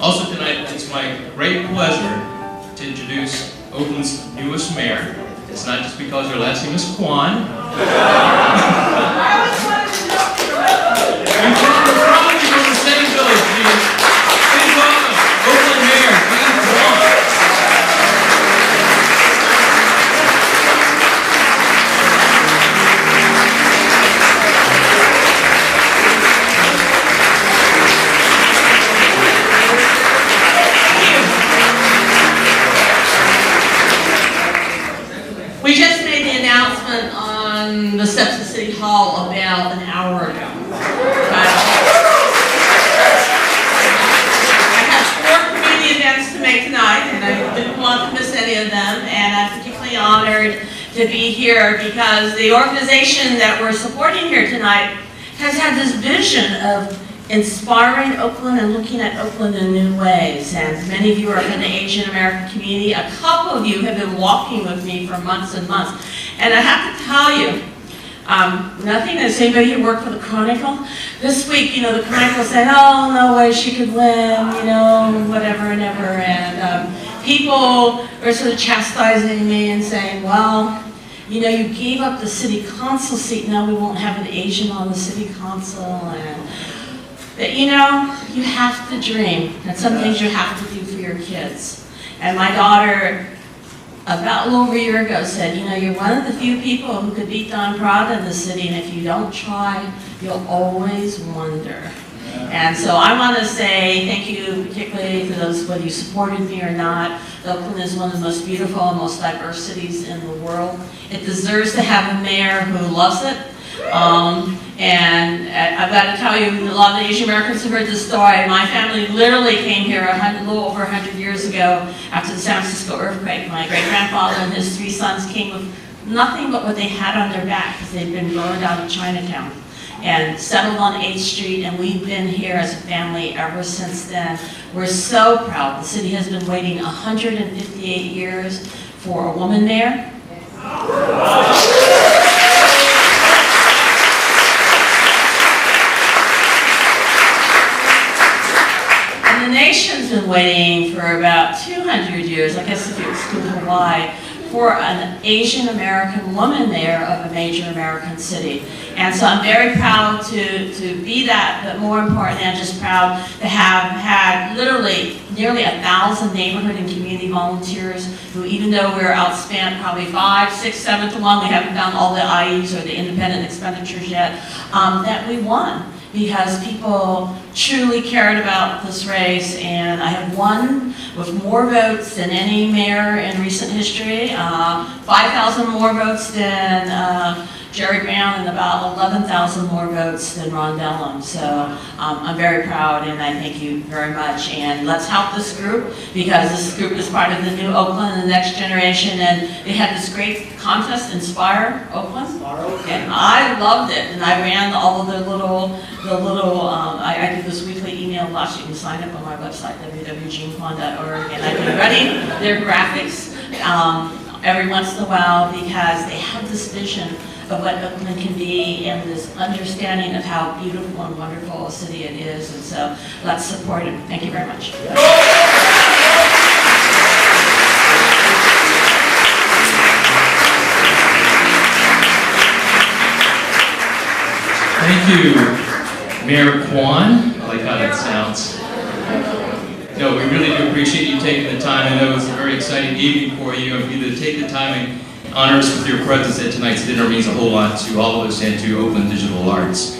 Also tonight, it's my great pleasure to introduce Oakland's newest mayor. It's not just because her last name is Quan. You're probably from the same village. Please welcome Oakland Mayor Jean Quan. We just made the announcement on the steps of City Hall about an hour ago. I have 4 community events to make tonight, and I didn't want to miss any of them, and I'm particularly honored to be here because the organization that we're supporting here tonight has had this vision of inspiring Oakland and looking at Oakland in new ways. And many of you are from the Asian American community. A couple of you have been walking with me for months and months. And I have to tell you, nothing as anybody who worked for the Chronicle. This week, the Chronicle said, oh, no way she could win, whatever and ever. And people were sort of chastising me and saying, well, you gave up the city council seat, now we won't have an Asian on the city council. And that, you have to dream, and some things you have to do for your kids. And my daughter, about a little over a year ago, said, you're one of the few people who could beat Don Prada in the city, and if you don't try, you'll always wonder. And so I want to say thank you particularly to those, whether you supported me or not. Oakland is one of the most beautiful and most diverse cities in the world. It deserves to have a mayor who loves it. And I've got to tell you, a lot of the Asian Americans have heard this story. My family literally came here a little over 100 years ago after the San Francisco earthquake. My great-grandfather and his 3 sons came with nothing but what they had on their back because they'd been burned out of Chinatown and settled on 8th Street, and we've been here as a family ever since then. We're so proud. The city has been waiting 158 years for a woman mayor. The nation's been waiting for about 200 years, I guess if you exclude Hawaii, for an Asian American woman mayor of a major American city. And so I'm very proud to be that, but more importantly, I'm just proud to have had literally nearly 1,000 neighborhood and community volunteers who, even though we're outspent probably 5, 6, 7 to 1, we haven't done all the IEs or the independent expenditures yet, that we won. Because people truly cared about this race, and I have won with more votes than any mayor in recent history, 5,000 more votes than Jerry Brown, and about 11,000 more votes than Ron Dellum. So I'm very proud, and I thank you very much. And let's help this group, because this group is part of the new Oakland, the next generation, and they had this great contest, Inspire Oakland, and I loved it. And I ran all of I did this weekly email blast. You can sign up on my website, www.jeanquan.org, and I've been running their graphics every once in a while because they have this vision of what Oakland can be and this understanding of how beautiful and wonderful a city it is. And so let's support it. Thank you very much. Thank you, Mayor Quan. I like how that sounds. No, we really do appreciate you taking the time. I know it's a very exciting evening for you, and for you to take the time and honor us with your presence at tonight's dinner means a whole lot to all of us and to Oakland Digital Arts.